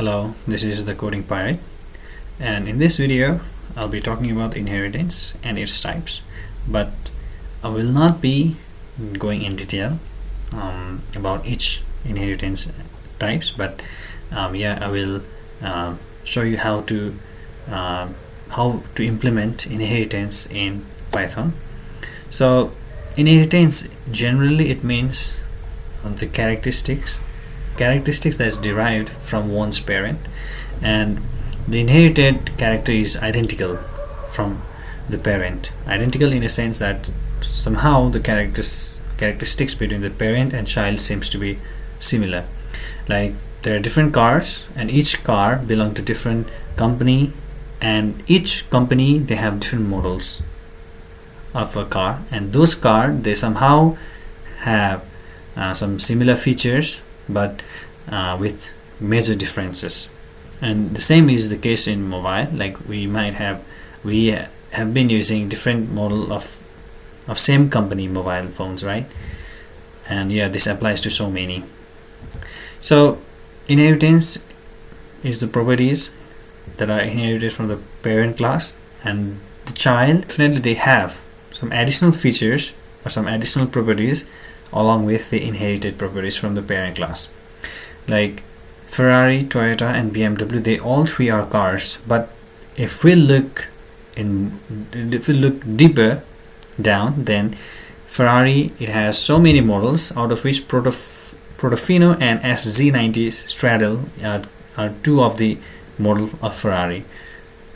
Hello, this is the Coding Pirate, and in this video I'll be talking about inheritance and its types, but I will not be going in detail about each inheritance types, but I will show you how to implement inheritance in Python. So inheritance, generally it means the characteristics that's derived from one's parent, and the inherited character is identical from the parent. Identical in a sense that somehow the characteristics between the parent and child seems to be similar. Like there are different cars, and each car belongs to different company, and each company they have different models of a car, and those cars they somehow have some similar features, but with major differences. And the same is the case in mobile. Like we have been using different model of same company mobile phones, right? And this applies to so many. So inheritance is the properties that are inherited from the parent class, and the child definitely they have some additional features or some additional properties along with the inherited properties from the parent class. Like Ferrari, Toyota and BMW, they all three are cars, but if we look deeper down, then Ferrari, it has so many models, out of which Portofino and SZ90 Straddle are two of the model of Ferrari.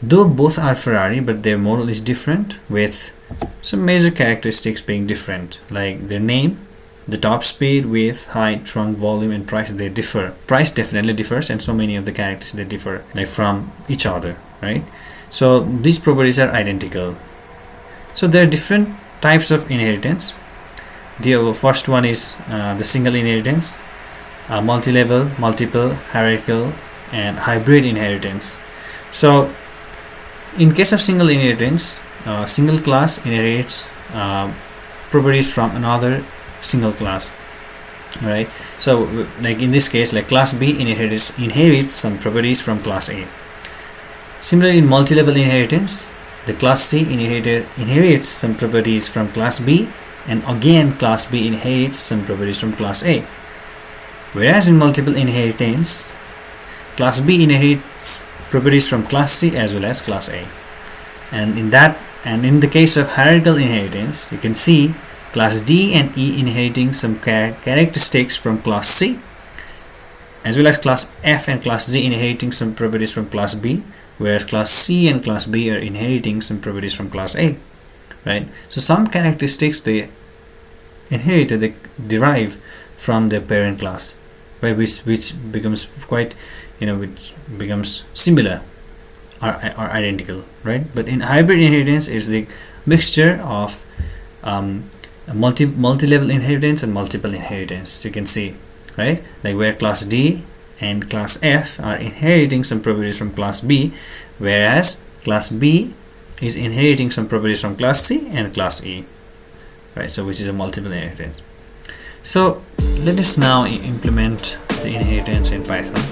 Though both are Ferrari, but their model is different, with some major characteristics being different, like their name, the top speed, width, height, trunk, volume and price. They differ. Price definitely differs, and so many of the characters they differ like from each other, right? So these properties are identical. So there are different types of inheritance. The first one is the single inheritance, multi-level, multiple, hierarchical and hybrid inheritance. So in case of single inheritance, single class inherits properties from another single class, right? So like in this case, like class B inherits some properties from class A. Similarly, in multi-level inheritance, the class C inherits some properties from class B, and again class B inherits some properties from class A. Whereas in multiple inheritance, class B inherits properties from class C as well as class A. And in the case of hierarchical inheritance, you can see class D and E inheriting some characteristics from class C, as well as class F and class G inheriting some properties from class B, whereas class C and class B are inheriting some properties from class A, right? So some characteristics they derive from their parent class, right? Which becomes quite, which becomes similar or identical, right? But in hybrid inheritance is the mixture of multi-level inheritance and multiple inheritance. You can see, right? Like where class D and class F are inheriting some properties from class B, whereas class B is inheriting some properties from class C and class E, right? So which is a multiple inheritance. So let us now implement the inheritance in Python.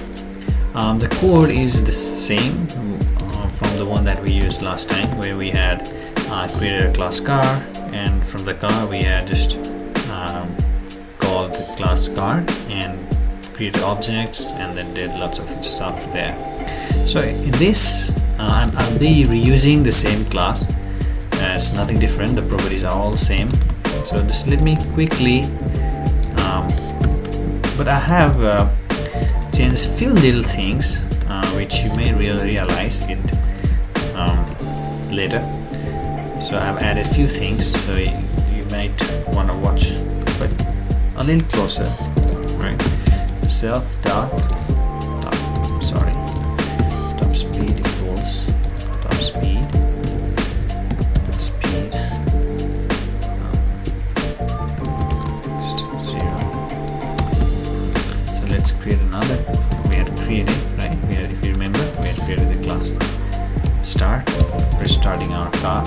The code is the same from the one that we used last time, where we had created a class car, and from the car we had just called the class car and created objects, and then did lots of stuff there. So in this I'll be reusing the same class. It's nothing different, the properties are all the same. So just let me quickly but I have changed a few little things which you may realize it later. So I've added few things, so you might want to watch but a little closer, right? Self top speed equals top speed zero. So let's create another. We had created, right? If you remember, we had created the class start. We're starting our car.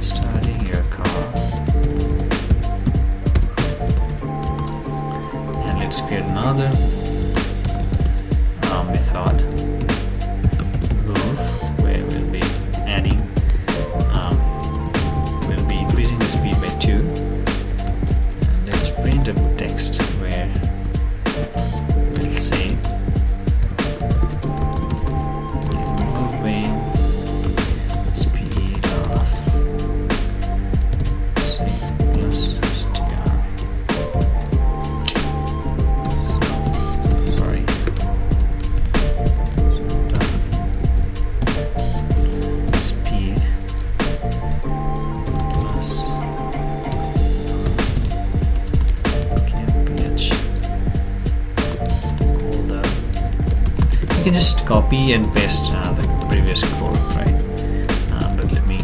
Starting your car. copy and paste the previous code, right? But let me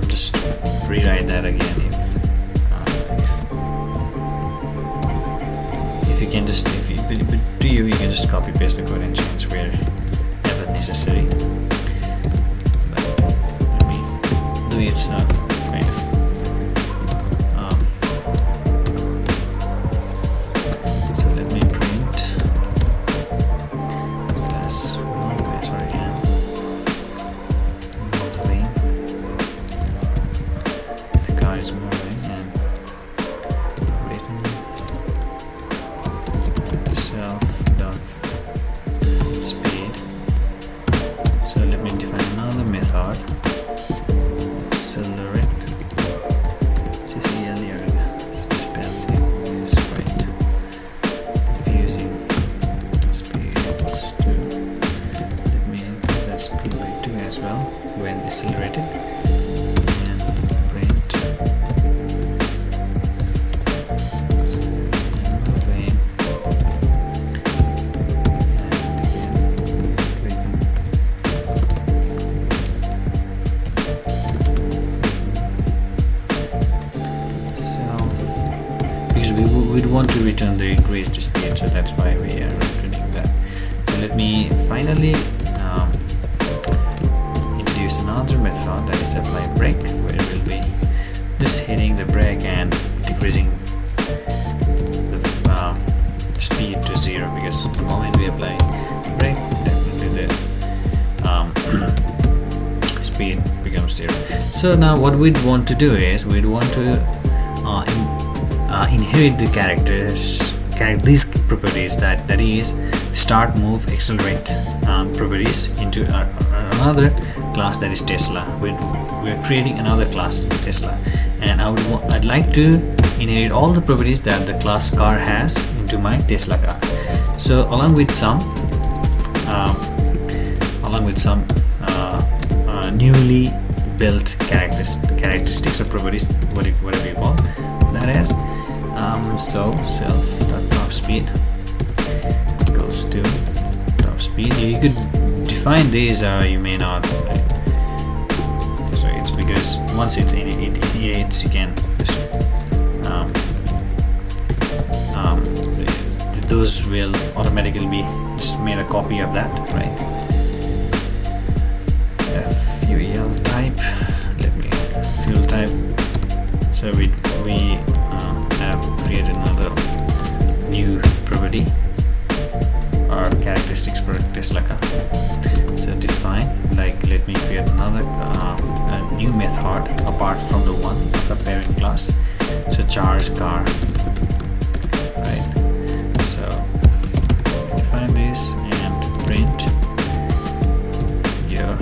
just rewrite that again. If you can just, you can just copy paste the code and change wherever necessary. But let me do it kind of. So let me print slash moving. The car is moving and written self dot speed. So let me define another method. Accelerate. Spelling is quite confusing. Speed equals to, let me enter that speed by 2 as well when accelerated, and print. So there's another vein, and again self, because we'd want to return the increased speed, so that's why we are returning that. So let me finally introduce another method, that is apply brake, where we'll be just hitting the brake and decreasing the speed to 0, because the moment we apply brake, definitely the speed becomes 0. So now what we'd want to do is we'd want to inherit the these properties, that is start, move, accelerate properties into another class, that is Tesla. We're creating another class, Tesla, and I'd like to inherit all the properties that the class car has into my Tesla car. So along with some newly built characteristics or properties, whatever you call that as. So self.top speed equals to top speed. You could define these, you may not. So it's because once it initiates, you can just those will automatically be just made a copy of that, right? Fuel type, let me fuel type. So we have created another new property or characteristics for Tesla car. So define, like, let me create another a new method apart from the one of a parent class. So charge car, right? So define this and print your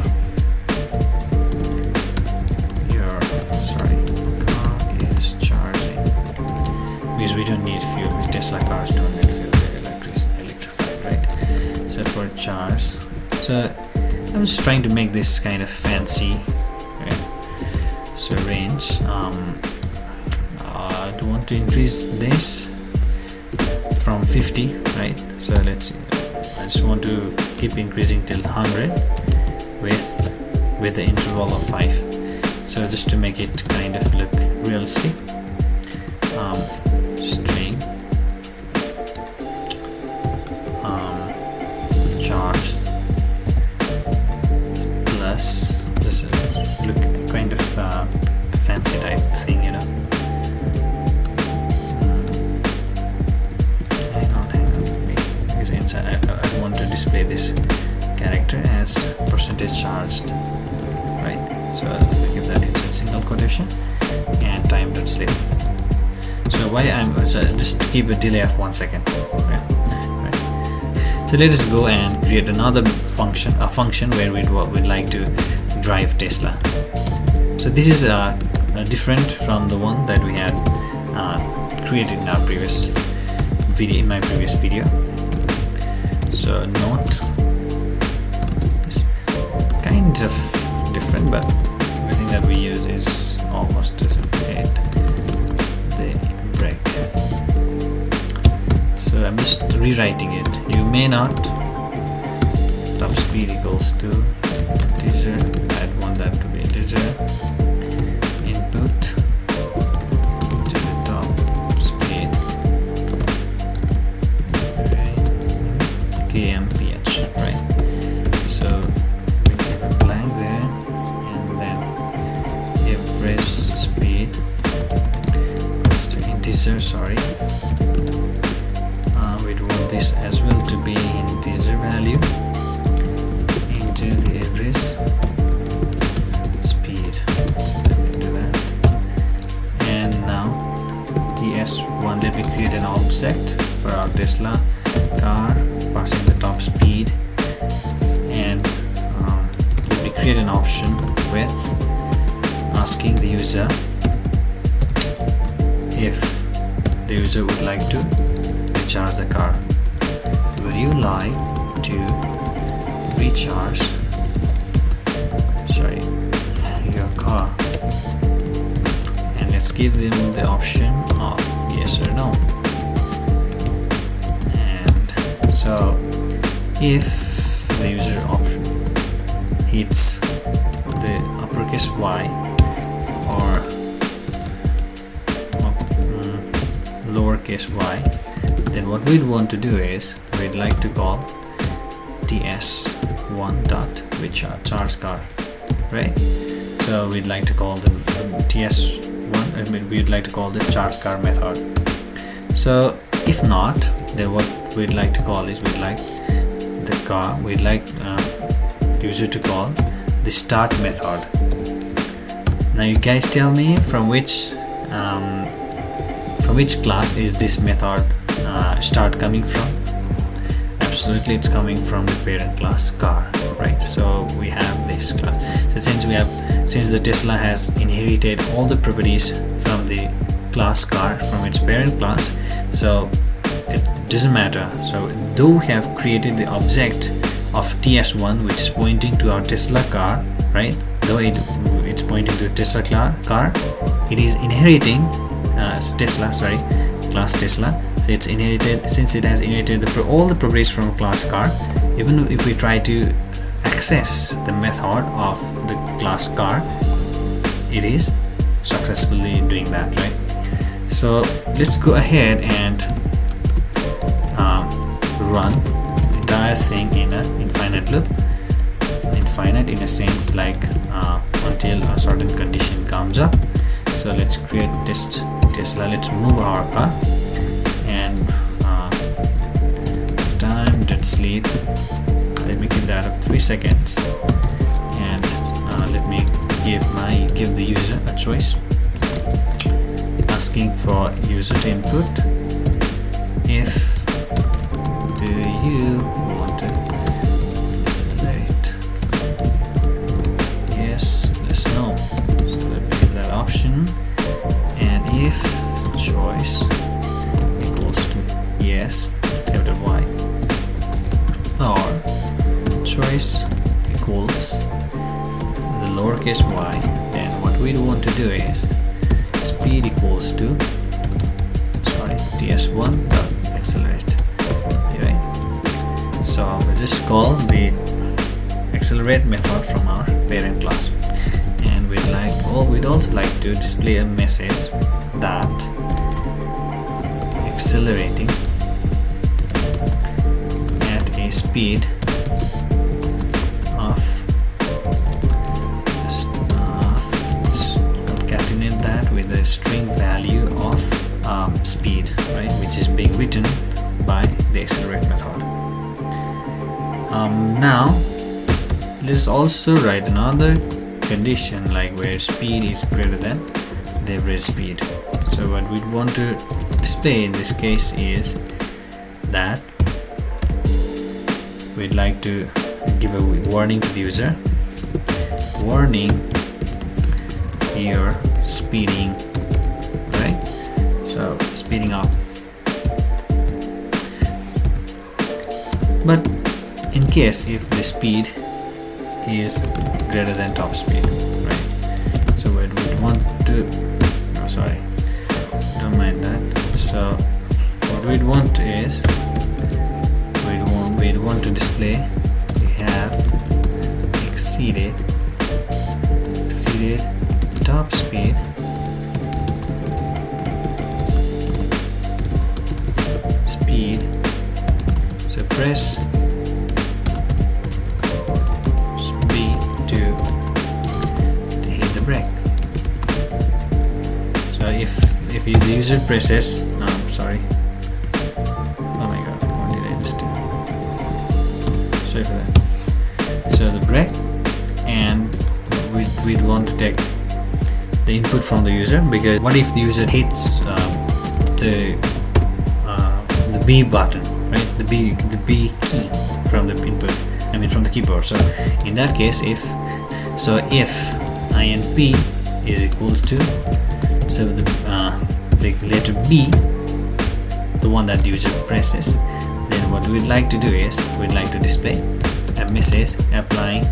because we don't need fuel. Tesla cars don't need fuel, they're electrified, right? So for charge, so I'm just trying to make this kind of fancy, right? So range, I want to increase this from 50, right? So let's see, I just want to keep increasing till 100 with the interval of 5. So just to make it kind of look realistic, string charge plus, just look kind of fancy type thing, you know. Hang on, because inside I want to display this character as percentage charged, right? So I'll give that inside single quotation and time.slip. So why so just keep a delay of 1 second, right? So let us go and create another function, a function where we'd like to drive Tesla. So this is different from the one that we had created in our previous video, So note, kind of different, but everything that we use is almost the same. The brake. So I'm just rewriting it. You may not. Top speed equals to integer. I want that to be integer. Input to the top speed. kmph, right? So we give a blank there, and then average speed equals to integer. Sorry. We'd want this as well to be integer value into the average speed. Let me do that. And now TS1, let me create an object for our Tesla car, passing the top speed, and let me create an option with asking the user if the user would like to recharge the car. Would you like to recharge your car? And let's give them the option of yes or no. And so if the user hits the uppercase Y or lowercase y, then what we'd want to do is we'd like to call ts1.recharge car, right? So we'd like to call the ts1, we'd like to call the charge car method. So if not, then what we'd like to call is we'd like user to call the start method. Now you guys tell me from which class is this method start coming from? Absolutely, it's coming from the parent class car, right? So we have this class. So since the Tesla has inherited all the properties from the class car from its parent class, so it doesn't matter. So though we have created the object of TS1, which is pointing to our Tesla car, right? Though it's pointing to the Tesla car, it is inheriting class Tesla. So it's inherited, since it has inherited all the properties from class car. Even if we try to access the method of the class car, it is successfully doing that, right? So let's go ahead and run the entire thing in an infinite loop. Infinite in a sense, like until a certain condition comes up. So let's create test Tesla. Let's move our car and time.sleep. Let me give that of 3 seconds, and let me give the user a choice, asking for user to input if do you want to accelerate. Yes, let's know. So let me give that option, and if choice equals to yes, capital Y, or choice equals the lowercase y, then what we want to do is speed equals to ts1 dot accelerate. Right? So we'll just call the accelerate method from our parent class, and we'd also like to display a message that accelerating at a speed of concatenate that with a string value of speed, right, which is being written by the accelerate method. Now let's also write another condition, like where speed is greater than the average speed. So what we want to display in this case is that we'd like to give a warning to the user. Warning, you're speeding, right? So speeding up. But in case if the speed is greater than top speed, right? So what we want to, don't mind that. So what we'd want is we'd want to display we have exceeded top speed so press B to hit the brake. So if the user presses sorry, oh my god, what did I just do? Sorry for that. So the brake, and we'd want to take the input from the user, because what if the user hits the B button, right? The B key from the input, from the keyboard. So in that case, if INP is equal to the letter B, the one that the user presses, then what we'd like to do is we'd like to display a message applying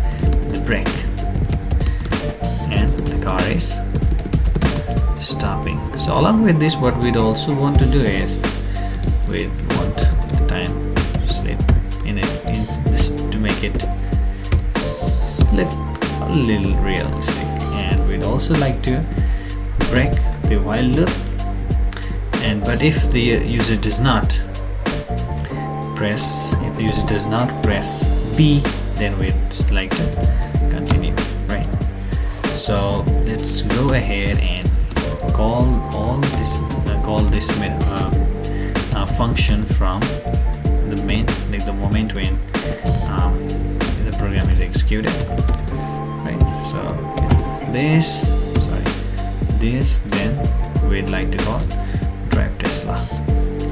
the brake, and the car is stopping. So along with this, what we'd also want to do is we'd want the time slip in this to make it look a little realistic, and we'd also like to break the while loop. But if the user does not press B, then we'd like to continue, right? So let's go ahead and call this function from the main, like the moment when the program is executed, right? So if this, then we'd like to call drive Tesla,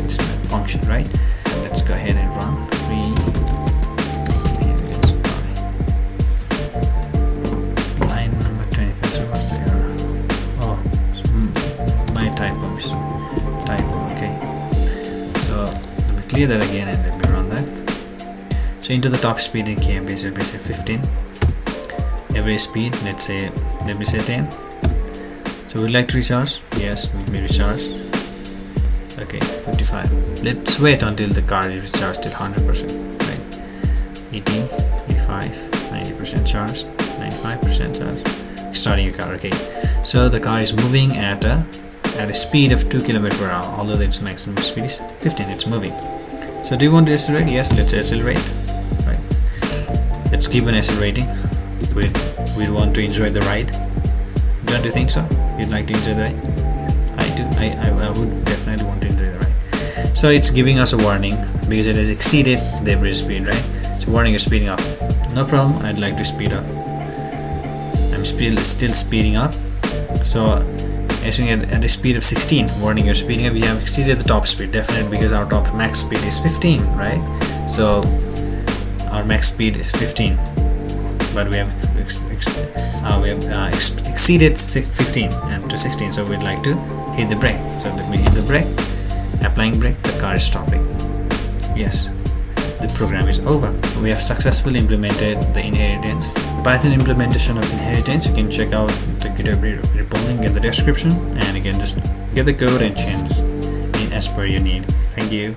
this function, right? And let's go ahead and run line number 25. So what's the error? Oh, it's my typo. Okay, so let me clear that again and let me run that. So into the top speed in km let me say 15. Every speed, let me say 10. So we'd like to recharge. Yes, we'll be recharged. Okay, 55. Let's wait until the car is recharged till 100%, right? 18, 85, 90% charged, 95% charged. Starting your car. Okay, so the car is moving at a speed of 2 km/h, although its maximum speed is 15. It's moving. So do you want to accelerate? Yes, let's accelerate. Right. Let's keep on accelerating. We want to enjoy the ride. Don't you think so? You'd like to enjoy the ride? I do. I would definitely want to enjoy the ride. So it's giving us a warning because it has exceeded the average speed, right? So warning is speeding up. No problem. I'd like to speed up. I'm still speeding up. So assuming at a speed of 16, warning you're speeding up, we have exceeded the top speed, definitely, because our top max speed is 15, right? So our max speed is 15, but we have exceeded 15 and to 16, so we'd like to hit the brake. So let me hit the brake, applying brake, the car is stopping. Yes, the program is over. We have successfully implemented the inheritance. Python implementation of inheritance, you can check out the GitHub repo link in the description, and you can just get the code and change it as per your need. Thank you.